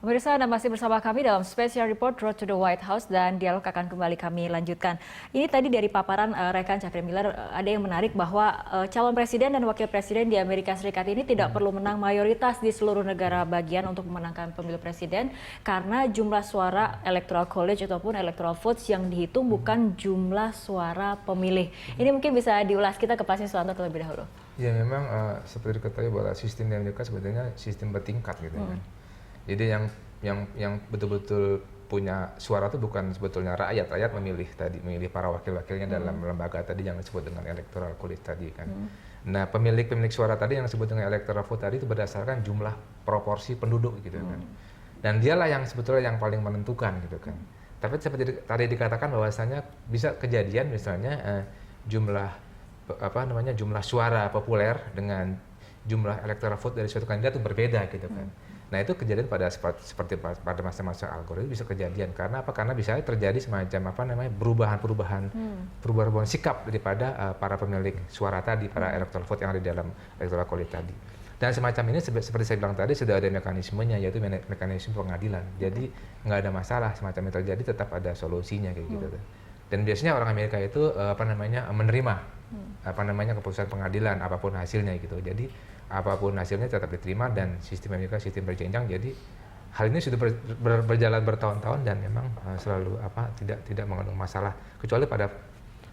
Pemirsa, Anda masih bersama kami dalam Special Report Road to the White House dan dialog akan kembali kami lanjutkan. Ini tadi dari paparan rekan Cakri Miller, ada yang menarik bahwa calon presiden dan wakil presiden di Amerika Serikat ini tidak perlu menang mayoritas di seluruh negara bagian untuk memenangkan pemilu presiden karena jumlah suara electoral college ataupun electoral votes yang dihitung bukan jumlah suara pemilih. Ini mungkin bisa diulas kita ke Pak Siswanto terlebih dahulu. Ya memang seperti diketahui bahwa sistem di Amerika sebetulnya sistem bertingkat gitu kan. Jadi yang betul-betul punya suara itu bukan sebetulnya rakyat memilih memilih para wakil-wakilnya dalam lembaga tadi yang disebut dengan electoral college tadi kan. Nah pemilik suara tadi yang disebut dengan electoral vote tadi itu berdasarkan jumlah proporsi penduduk gitu kan. Dan dialah yang sebetulnya yang paling menentukan gitu kan. Tapi seperti tadi dikatakan bahwasanya bisa kejadian misalnya jumlah suara populer dengan jumlah electoral vote dari suatu kandidat itu berbeda gitu kan. Nah itu kejadian seperti pada masa-masa algoritma bisa kejadian karena apa? Karena bisa terjadi semacam perubahan sikap daripada para pemilik suara tadi, para electoral vote yang ada di dalam electoral college tadi. Dan semacam ini seperti saya bilang tadi sudah ada mekanismenya, yaitu mekanisme pengadilan. Jadi nggak ada masalah semacam ini terjadi, tetap ada solusinya kayak gitu. Dan biasanya orang Amerika itu menerima keputusan pengadilan apapun hasilnya gitu. Jadi apapun hasilnya tetap diterima dan sistem Amerika sistem berjenjang. Jadi hal ini sudah berjalan bertahun-tahun dan memang selalu tidak mengandung masalah kecuali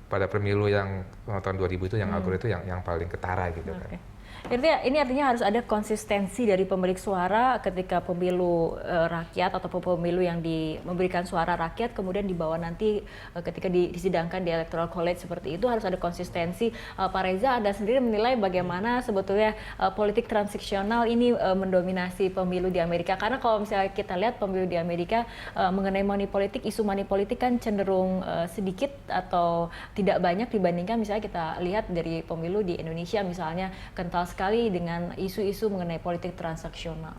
pada pemilu yang tahun 2000 itu yang algoritma itu yang paling ketara gitu kan. Ini artinya harus ada konsistensi dari pemilik suara ketika pemilu rakyat atau pemilu yang memberikan suara rakyat kemudian dibawa nanti ketika disidangkan di electoral college seperti itu harus ada konsistensi. Pak Reza, Anda sendiri menilai bagaimana sebetulnya politik transaksional ini mendominasi pemilu di Amerika? Karena kalau misalnya kita lihat pemilu di Amerika mengenai money politik, isu money politik kan cenderung sedikit atau tidak banyak dibandingkan misalnya kita lihat dari pemilu di Indonesia misalnya kental sekali dengan isu-isu mengenai politik transaksional.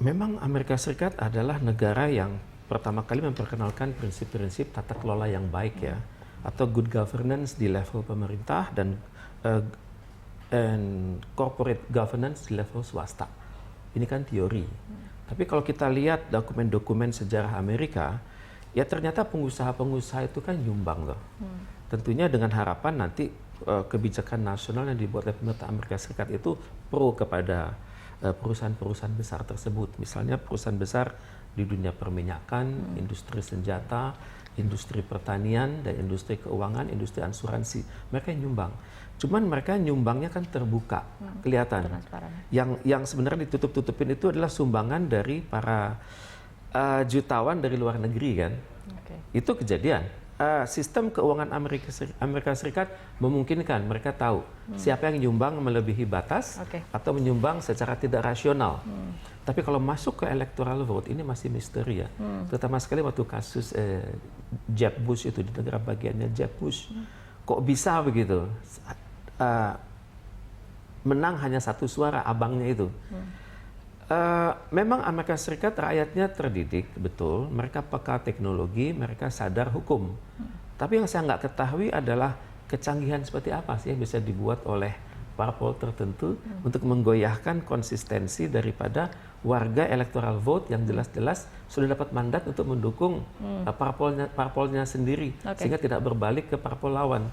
Memang Amerika Serikat adalah negara yang pertama kali memperkenalkan prinsip-prinsip tata kelola yang baik ya, atau good governance di level pemerintah dan corporate governance di level swasta. Ini kan teori. Tapi kalau kita lihat dokumen-dokumen sejarah Amerika, ya ternyata pengusaha-pengusaha itu kan nyumbang loh. Tentunya dengan harapan nanti kebijakan nasional yang dibuat oleh pemerintah Amerika Serikat itu pro kepada perusahaan-perusahaan besar tersebut. Misalnya perusahaan besar di dunia perminyakan, industri senjata, industri pertanian, dan industri keuangan, industri asuransi. Mereka nyumbang. Cuman mereka nyumbangnya kan terbuka, kelihatan. Yang sebenarnya ditutup-tutupin itu adalah sumbangan dari para jutawan dari luar negeri kan. Itu kejadian. Sistem keuangan Amerika Serikat memungkinkan mereka tahu siapa yang nyumbang melebihi batas atau menyumbang secara tidak rasional. Tapi kalau masuk ke electoral vote ini masih misteri ya. Terutama sekali waktu kasus Jeb Bush itu di negara bagiannya Jeb Bush. Kok bisa begitu? Menang hanya satu suara abangnya itu. Memang Amerika Serikat rakyatnya terdidik, betul. Mereka peka teknologi, mereka sadar hukum. Tapi yang saya nggak ketahui adalah kecanggihan seperti apa sih yang bisa dibuat oleh parpol tertentu untuk menggoyahkan konsistensi daripada warga electoral vote yang jelas-jelas sudah dapat mandat untuk mendukung parpolnya sendiri, sehingga tidak berbalik ke parpol lawan.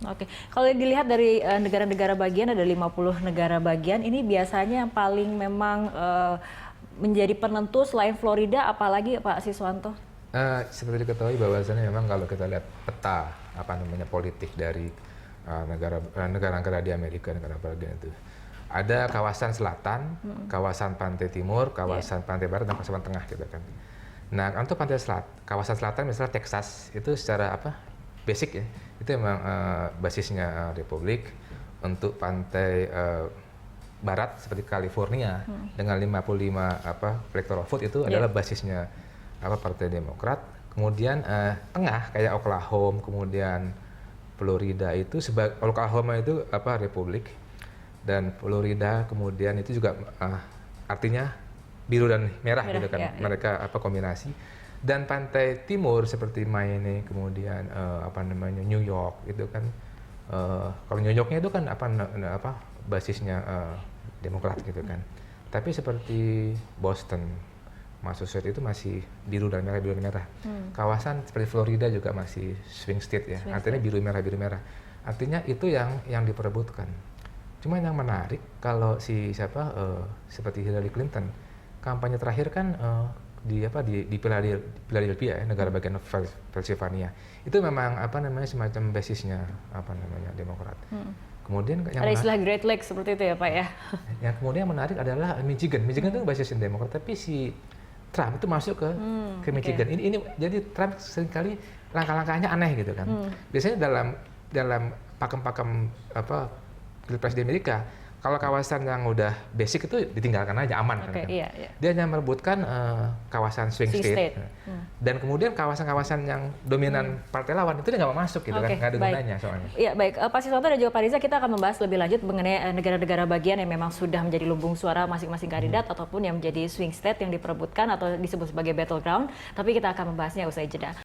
Oke, kalau dilihat dari negara-negara bagian, ada 50 negara bagian, ini biasanya yang paling memang menjadi penentu selain Florida, apalagi Pak Siswanto? Seperti diketahui bahwasannya memang kalau kita lihat peta politik dari negara-negara di Amerika, negara bagian itu ada kawasan selatan, kawasan pantai timur, kawasan pantai barat, dan kawasan tengah gitu kan. Nah untuk kawasan selatan misalnya Texas itu secara basic ya, itu memang basisnya Republik. Untuk pantai barat seperti California dengan 55 electoral vote itu adalah basisnya Partai Demokrat. Kemudian tengah kayak Oklahoma, kemudian Florida itu Oklahoma itu Republik, dan Florida kemudian itu juga artinya biru dan merah gitu kan, mereka kombinasi. Dan pantai timur seperti Maine, kemudian New York itu kan, kalau New Yorknya itu kan basisnya Demokrat gitu kan. Tapi seperti Boston, Massachusetts itu masih biru dan merah, biru dan merah. Kawasan seperti Florida juga masih swing state ya, artinya biru merah, biru merah. Artinya itu yang diperebutkan. Cuma yang menarik kalau seperti Hillary Clinton, kampanye terakhir kan di Philadelphia ya, negara bagian Pennsylvania. Itu memang semacam basisnya Demokrat. Kemudian ada istilah Great Lake seperti itu ya Pak ya. Yang kemudian menarik adalah Michigan. Michigan itu basisnya Demokrat, tapi si Trump itu masuk ke Michigan. Ini jadi Trump seringkali langkah-langkahnya aneh gitu kan. Biasanya dalam pakem-pakem pilpres di Amerika, kalau kawasan yang udah basic itu ditinggalkan aja, aman kan. Iya. Dia hanya merebutkan kawasan swing state. Dan kemudian kawasan-kawasan yang dominan partai lawan itu dia nggak mau masuk gitu kan, nggak ada gunanya soalnya. Iya baik, Pak Siswanto dan juga Pak Riza, kita akan membahas lebih lanjut mengenai negara-negara bagian yang memang sudah menjadi lumbung suara masing-masing kandidat ataupun yang menjadi swing state yang diperebutkan atau disebut sebagai battleground. Tapi kita akan membahasnya usai jeda.